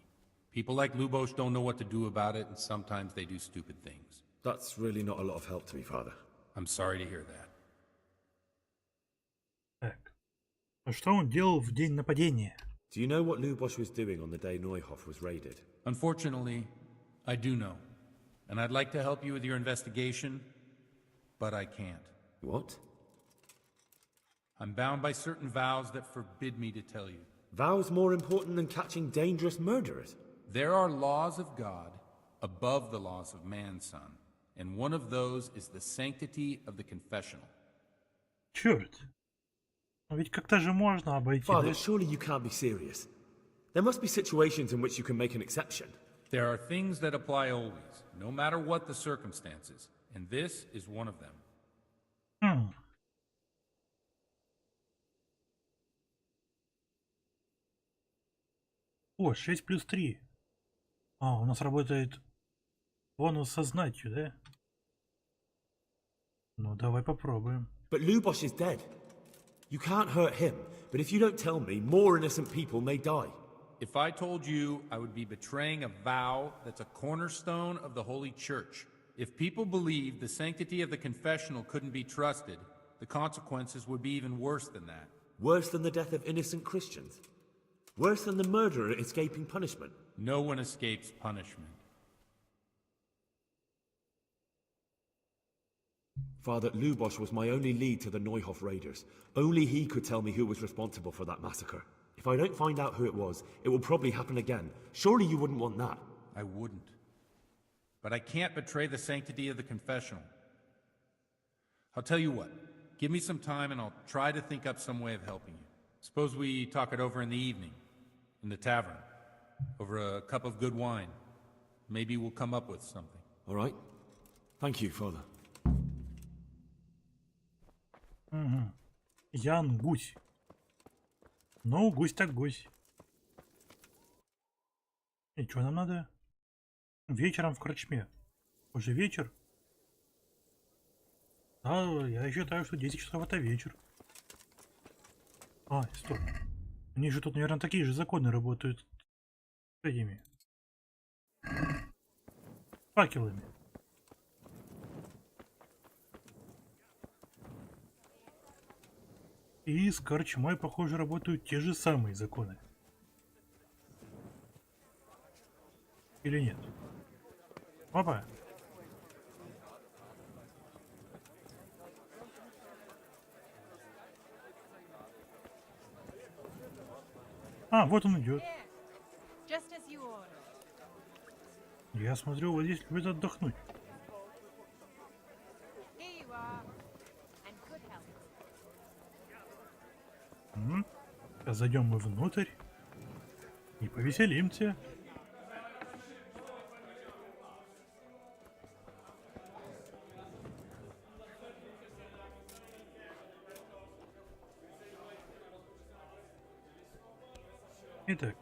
People like Lubosh don't know what to do about it, and sometimes they do stupid things. That's really not a lot of help to me, Father. I'm sorry to hear that. Так. А что он делал в день нападения? Do you know what Lubosh was doing on the day Neuhof was raided? Unfortunately, I do know. And I'd like to help you with your investigation, but I can't. What? I'm bound by certain vows that forbid me to tell you. Vows more important than catching dangerous murderers? There are laws of God above the laws of man, son. And one of those is the sanctity of the confessional. Черт. Но ведь как-то же можно обойти... Father, surely you can't be serious. There must be situations in which you can make an exception. There are things that apply always, no matter what the circumstances, and this is one of them. О, 6 плюс 3. А, у нас работает бонус со знатью, да? Ну, давай попробуем. But Lubosh is dead. You can't hurt him, but if you don't tell me, more innocent people may die. If I told you, I would be betraying a vow that's a cornerstone of the Holy Church. If people believed the sanctity of the confessional couldn't be trusted, the consequences would be even worse than that. Worse than the death of innocent Christians? Worse than the murderer escaping punishment? No one escapes punishment. Father, Lubosh was my only lead to the Neuhof raiders. Only he could tell me who was responsible for that massacre. If I don't find out who it was, it will probably happen again. Surely you wouldn't want that. I wouldn't. But I can't betray the sanctity of the confessional. I'll tell you what. Give me some time and I'll try to think up some way of helping you. Suppose we talk it over in the evening, in the tavern, over a cup of good wine. Maybe we'll come up with something. All right. Thank you, Father. Угу. Ян гусь. Ну, гусь так гусь. И что нам надо? Вечером в корчме. Уже вечер? Да, я считаю, что 10 часов это вечер. А, стоп. Они же тут, наверное, такие же законы работают с этими факелами. И с корчмой, похоже, работают те же самые законы. Или нет? Опа! А, вот он идет. Я смотрю, вот здесь любят отдохнуть. Зайдем мы внутрь и повеселимся. Итак.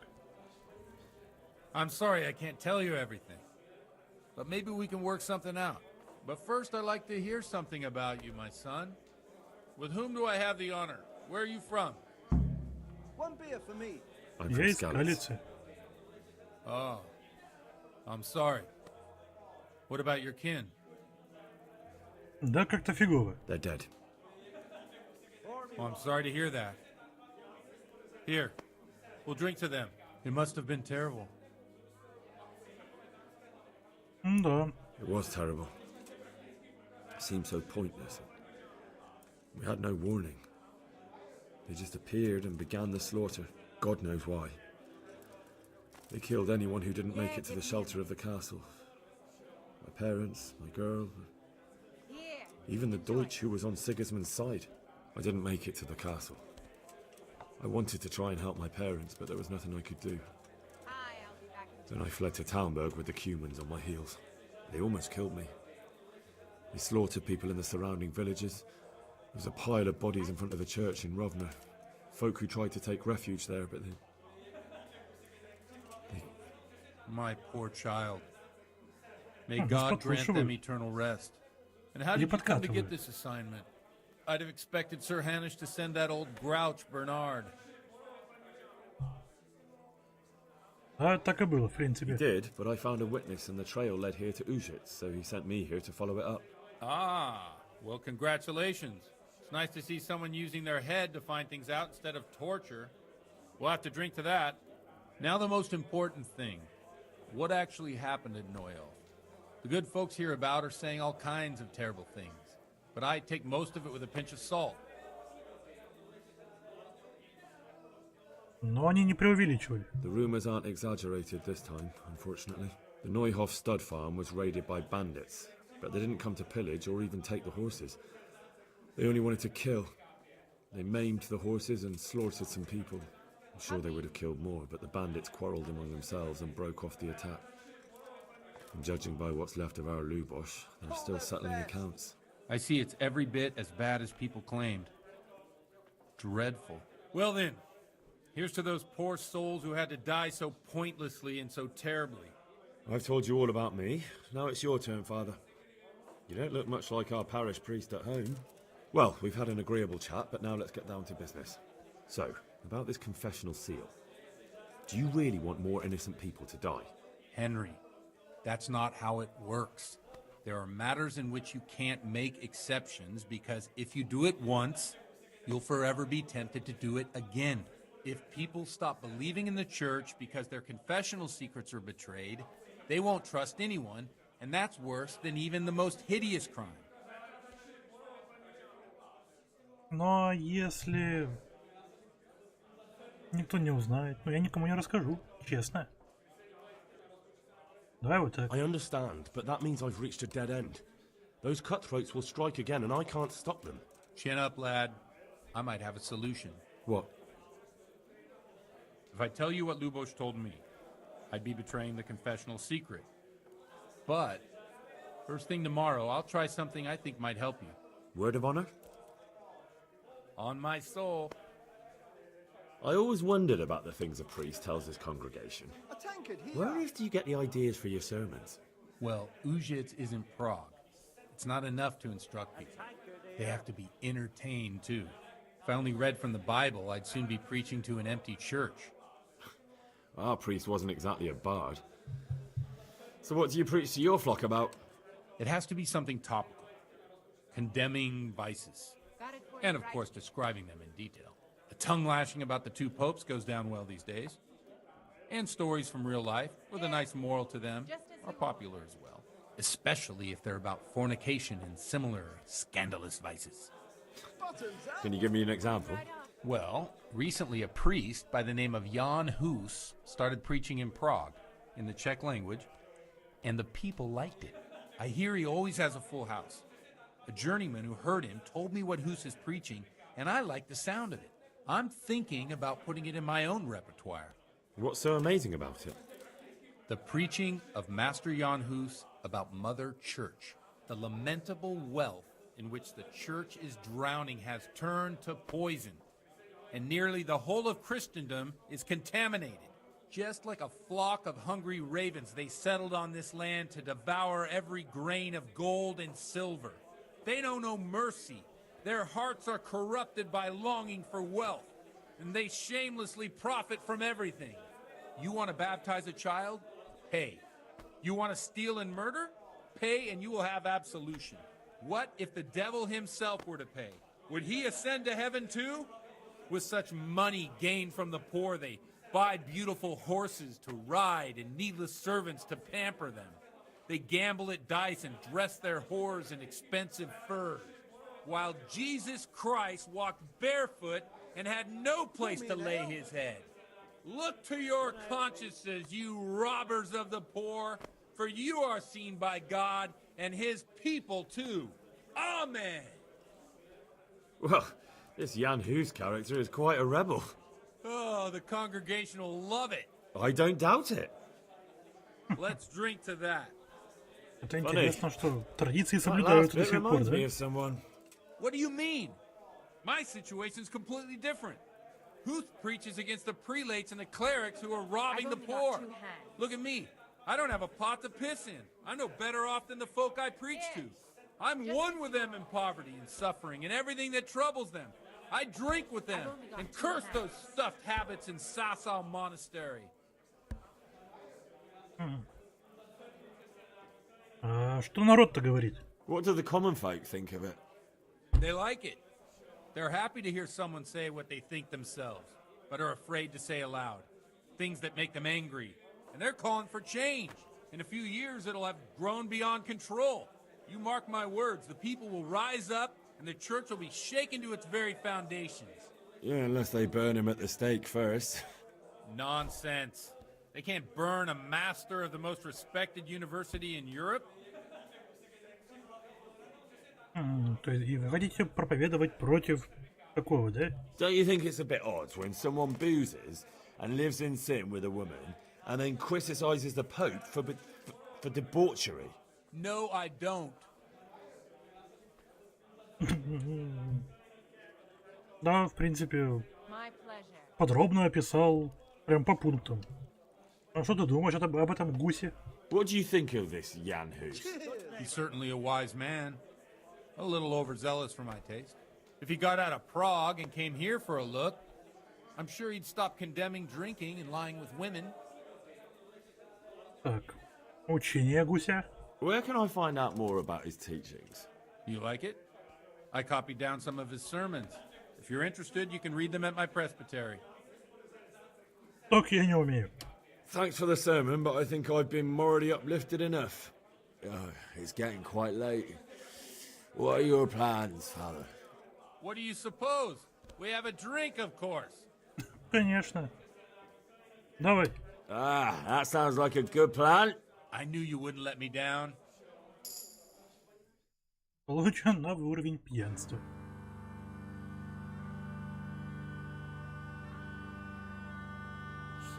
I'm sorry I can't tell you everything, but maybe we can work something out. But first I'd like to hear something about you, my son. With whom do I have the honor? Where are you from? One beer for me. I'm from Skalitz. Oh, I'm sorry. What about your kin? Да, как-то фигово. They're dead. Oh, I'm sorry to hear that. Here, we'll drink to them. It must have been terrible. Да. It was terrible. It seemed so pointless. We had no warning. They just appeared and began the slaughter. God knows why. They killed anyone who didn't make it to the shelter of the castle. My parents, my girl, even the Deutsch who was on Sigismund's side. I didn't make it to the castle. I wanted to try and help my parents, but there was nothing I could do. Then I fled to Talmberg with the Cumans on my heels. They almost killed me. They slaughtered people in the surrounding villages. There was a pile of bodies in front of the church in Rovna. Folk who tried to take refuge there, but they... My poor child. May God grant them eternal rest. And how did you come to get this assignment? I'd have expected Sir Hanush to send that old grouch Bernard. Так и было, в принципе. He did, but I found a witness and the trail led here to Ujits, so he sent me here to follow it up. Ah, well, congratulations. It's nice to see someone using their head to find things out instead of torture. We'll have to drink to that. Now the most important thing. What actually happened at Neuhof? The good folks hereabout are saying all kinds of terrible things, but I take most of it with a pinch of salt. Но они не преувеличивали. The rumors aren't exaggerated this time, unfortunately. The Neuhof stud farm was raided by bandits, but they didn't come to pillage or even take the horses. They only wanted to kill. They maimed the horses and slaughtered some people. I'm sure they would have killed more, but the bandits quarreled among themselves and broke off the attack. And judging by what's left of our Lubosh, they're still settling accounts. I see it's every bit as bad as people claimed. Dreadful. Well then, here's to those poor souls who had to die so pointlessly and so terribly. I've told you all about me. Now it's your turn, Father. You don't look much like our parish priest at home. Well, we've had an agreeable chat, but now let's get down to business. So, about this confessional seal. Do you really want more innocent people to die? Henry, that's not how it works. There are matters in which you can't make exceptions because if you do it once, you'll forever be tempted to do it again. If people stop believing in the church because their confessional secrets are betrayed, they won't trust anyone, and that's worse than even the most hideous crime. Но если никто не узнает, я никому не расскажу, честно. Давай вот так. I understand, but that means I've reached a dead end. Those cutthroats will strike again, and I can't stop them. Chin up, lad. I might have a solution. What? If I tell you what Lubosh told me, I'd be betraying the confessional secret. But, first thing tomorrow, I'll try something I think might help you. Word of honor? On my soul. I always wondered about the things a priest tells his congregation. A tankard here. Where on earth do you get the ideas for your sermons? Well, Ujits isn't Prague. It's not enough to instruct people. They have to be entertained, too. If I only read from the Bible, I'd soon be preaching to an empty church. Our priest wasn't exactly a bard. So what do you preach to your flock about? It has to be something topical. Condemning vices. And, of course, describing them in detail. The tongue-lashing about the two popes goes down well these days. And stories from real life, with a nice moral to them, are popular as well. Especially if they're about fornication and similar scandalous vices. Can you give me an example? Well, recently a priest by the name of Jan Hus started preaching in Prague, in the Czech language, and the people liked it. I hear he always has a full house. A journeyman who heard him told me what Hus is preaching, and I like the sound of it. I'm thinking about putting it in my own repertoire. What's so amazing about it? The preaching of Master Jan Hus about Mother Church. The lamentable wealth in which the church is drowning has turned to poison, and nearly the whole of Christendom is contaminated. Just like a flock of hungry ravens, they settled on this land to devour every grain of gold and silver. They know no mercy. Their hearts are corrupted by longing for wealth, and they shamelessly profit from everything. You want to baptize a child? Pay. You want to steal and murder? Pay and you will have absolution. What if the devil himself were to pay? Would he ascend to heaven too? With such money gained from the poor, they buy beautiful horses to ride and needless servants to pamper them. They gamble at dice and dress their whores in expensive furs, while Jesus Christ walked barefoot and had no place to lay his head. Look to your consciences, you robbers of the poor, for you are seen by God and his people too. Amen. Well, this Jan Hus character is quite a rebel. Oh, the congregation will love it. I don't doubt it. Let's drink to that. Это интересно, что традиции соблюдаются до сих пор, reminds me да? of someone. What do you mean? My situation's completely different. Huth preaches against the prelates and the clerics who are robbing the poor. Look at me. I don't have a pot to piss in. I'm no better off than the folk I preach to. I'm one with them in poverty and suffering and everything that troubles them. I drink with them and curse those stuffed habits in Sasau Monastery. А что народ-то говорит? What do the common folk think of it? They like it. They're happy to hear someone say what they think themselves, but are afraid to say aloud. Things that make them angry. And they're calling for change. In a few years, it'll have grown beyond control. You mark my words, the people will rise up, and the church will be shaken to its very foundations. Yeah, unless they burn him at the stake first. Nonsense. They can't burn a master of the most respected university in Europe. То есть и вы хотите проповедовать против такого, да? Don't you think it's a bit odd when someone boozes and lives in sin with a woman and then criticizes the Pope for For debauchery? No, I don't. Да, в принципе, My pleasure. подробно описал, прям по пунктам. А что ты думаешь об этом гусе? What do you think of this Jan Hus? He's certainly a wise man. A little overzealous for my taste. If he got out of Prague and came here for a look, I'm sure he'd stop condemning drinking and lying with women. Так, учение гуся. Where can I find out more about his teachings? You like it? I copied down some of his sermons. If you're interested, you can read them at my presbytery. Так я не умею. Thanks for the sermon, but I think I've been morally uplifted enough. Oh, it's getting quite late. What are your plans, Father? What do you suppose? We have a drink, of course. Конечно. Давай. Ah, that sounds like a good plan. I knew you wouldn't let me down. Получен новый уровень пьянства.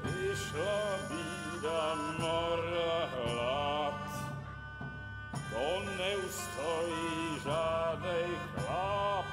Przyszła bida mora lat, to nie ustoi żadnej chlap.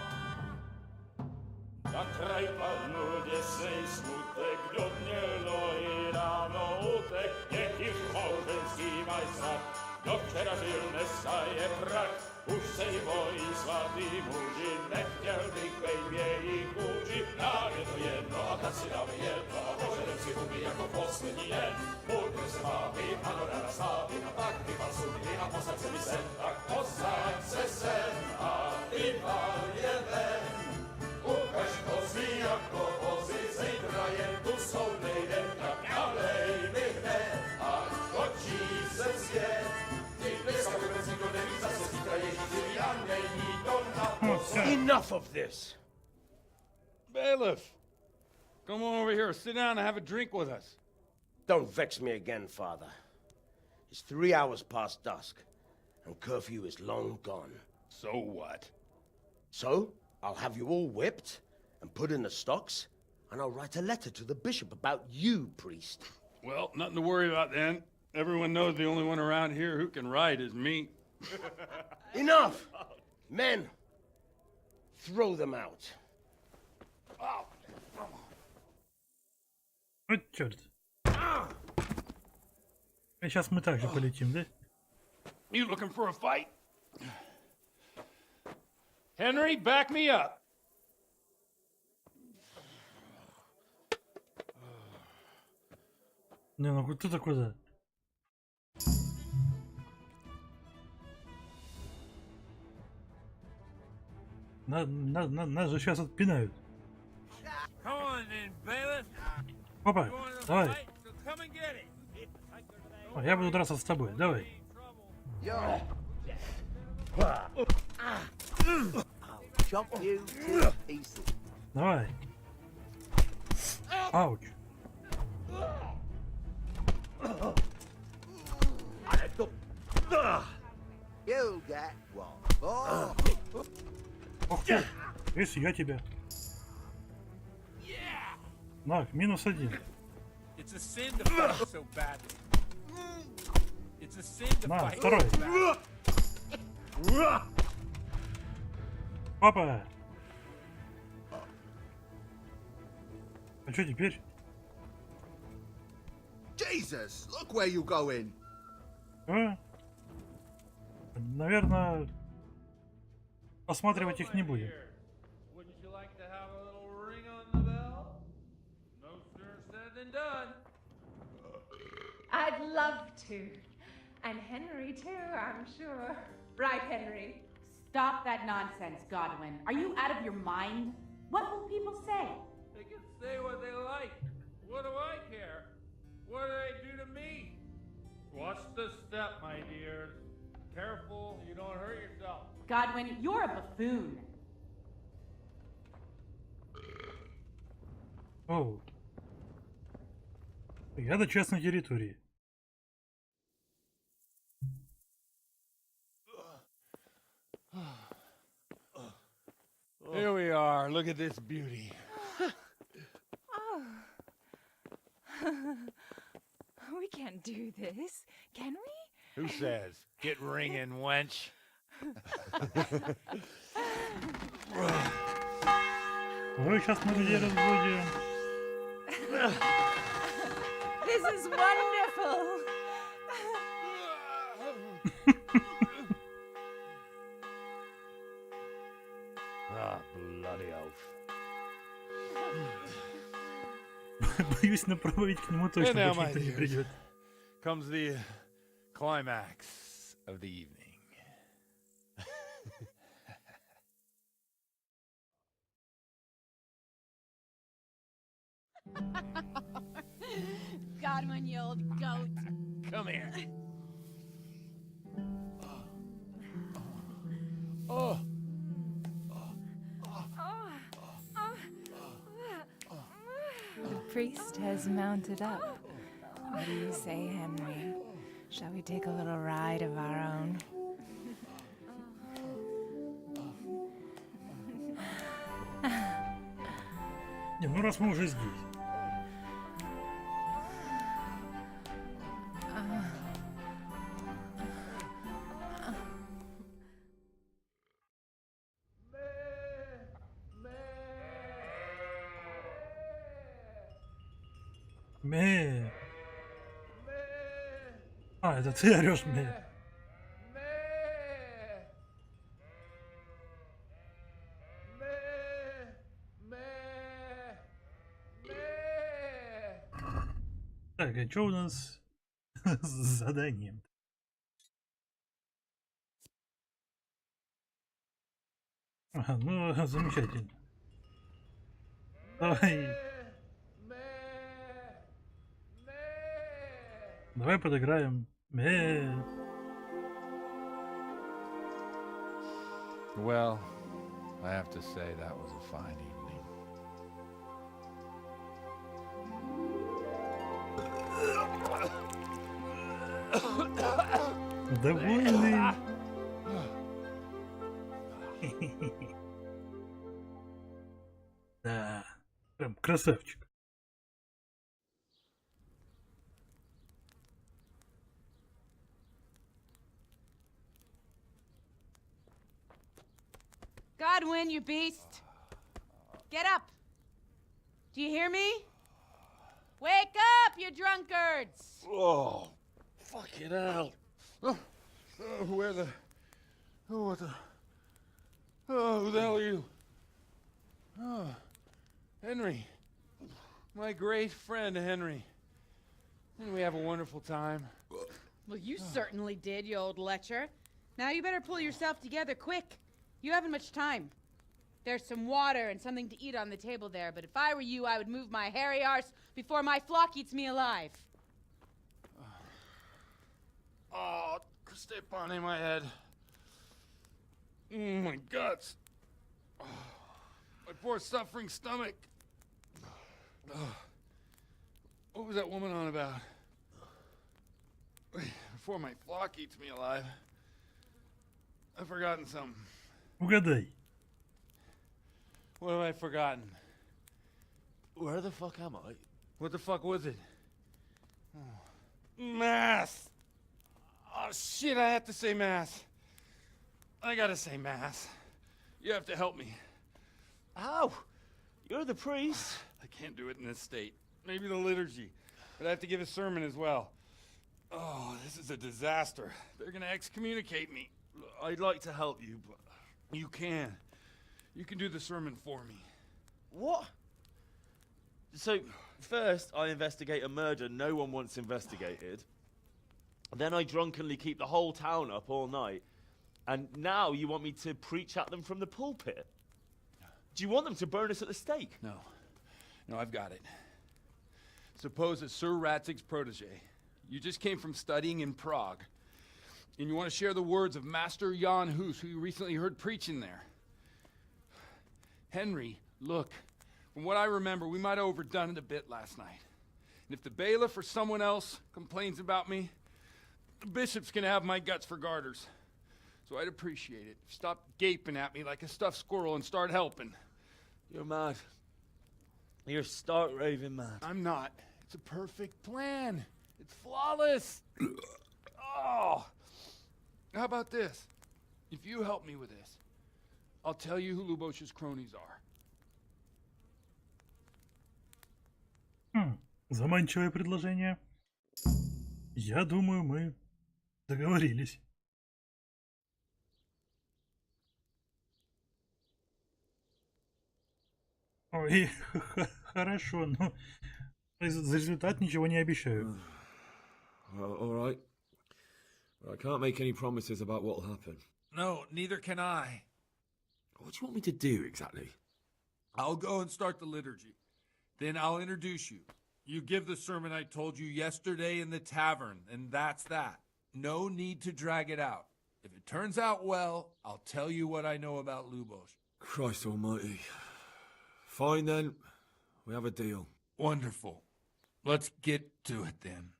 Na kraj padł dziesięć smutek, do dnielo i rano utek, niech już małżeński majstak, do wczera żylne staje prak. Už se bojí svatý muži, nechtěl bych bejbě jich učit. Nám je to jedno a tak si dáme jedno a požerem si huby jako poslední den. Budeme se bavit, ano ráda slávit a tak vypal sudy a posaď se mi sem. Tak posaď se sem a vypal je ven. Ukaž kozy jako vozy, zítra je tu soudnej den. Tak nalej mi hned, ať točí se svět. Enough of this! Bailiff! Come on over here, sit down and have a drink with us. Don't vex me again, Father. It's 3 hours past dusk, and curfew is long gone. So what? So, I'll have you all whipped and put in the stocks, and I'll write a letter to the bishop about you, priest. Well, nothing to worry about then. Everyone knows the only one around here who can write is me. Enough! Men, throw them out. Вот черт. Сейчас мы также полетим, да? You looking for a fight? Henry, back me up. Не, ну ты-то куда? Нас же сейчас отпинают. Опа, давай. О, я буду драться с тобой, давай. Давай. Ауч. Ох ты, если я тебя. На, -1. На, второй. Папа. А что теперь? Jesus, look where you going. А? Наверное, осматривать их не будем. I'd love to. And Henry too, I'm sure. Right, Henry? Stop that nonsense, Godwin. Are you out of your mind? What will people say? They can say what they like. What do I care? What do they do to me? Watch the step, my dears. Careful, you don't hurt yourself. Godwin, you're a buffoon. Оу. Я на частной территории. Here we are. Look at this beauty. We can't do this, can we? Who says? Get ringing, wench. Ой, сейчас мы людей разбудим. This is wonderful. Ah, bloody oath. Боюсь, направить к нему точно And now, больше my никто не dears, придет. comes the climax of the evening. Godwin, you old goat. Come here. Oh. The priest has mounted up. What do you say, Henry? Shall we take a little ride of our own? Не, ну раз мы уже здесь. Ме. А, это ты орешь, ме. Так, а что у нас с заданием? Ага, ну, замечательно. Давай. Давай подыграем. Well, I have to say that was a fine evening. Довольный. Да, прям красавчик. Godwin, you beast! Get up! Do you hear me? Wake up, you drunkards! Oh, fucking hell. Where the... Oh, what the... Oh, who the hell are you? Oh, Henry. My great friend, Henry. Didn't we have a wonderful time? Well, you certainly did, you old lecher. Now you better pull yourself together quick. You haven't much time. There's some water and something to eat on the table there, but if I were you, I would move my hairy arse before my flock eats me alive. Oh, step on in my head. My guts. Oh, my poor suffering stomach. Oh, what was that woman on about? Before my flock eats me alive. I've forgotten something. Угадай. What have I forgotten? Where the fuck am I? What the fuck was it? Mass! Oh shit, I have to say mass. I gotta say mass. You have to help me. How? You're the priest. I can't do it in this state. Maybe the liturgy. But I have to give a sermon as well. Oh, this is a disaster. They're gonna excommunicate me. I'd like to help you, but... You can. You can do the sermon for me. What? So, first I investigate a murder no one wants investigated. Then I drunkenly keep the whole town up all night. And now you want me to preach at them from the pulpit? Do you want them to burn us at the stake? No. No, I've got it. Suppose that Sir Ratzig's protege. You just came from studying in Prague. And you want to share the words of Master Jan Hus, who you recently heard preaching there. Henry, look, from what I remember, we might have overdone it a bit last night. And if the bailiff or someone else complains about me, the bishop's gonna have my guts for garters. So I'd appreciate it. Stop gaping at me like a stuffed squirrel and start helping. You're mad. You're stark raving mad. I'm not. It's a perfect plan. It's flawless. Oh! How about this? If you help me with this, I'll tell you who Lubosh's cronies are. Заманчивое предложение. Я думаю, мы договорились. Ой, хорошо, но за результат ничего не обещаю. All right. I can't make any promises about what'll happen. No, neither can I. What do you want me to do exactly? I'll go and start the liturgy. Then I'll introduce you. You give the sermon I told you yesterday in the tavern, and that's that. No need to drag it out. If it turns out well, I'll tell you what I know about Lubosh. Christ almighty. Fine then. We have a deal. Wonderful. Let's get to it then.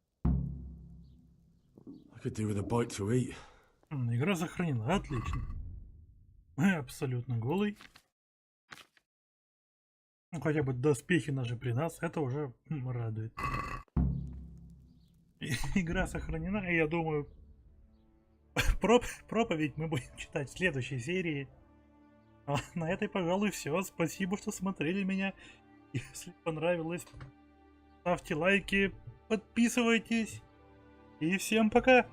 I could do with a bite to eat. Игра сохранена, отлично. Абсолютно голый. Ну, хотя бы доспехи наши при нас, это уже радует. Игра сохранена, и я думаю, проповедь мы будем читать в следующей серии. А на этой, пожалуй, все. Спасибо, что смотрели меня. Если понравилось, ставьте лайки, подписывайтесь. И всем пока!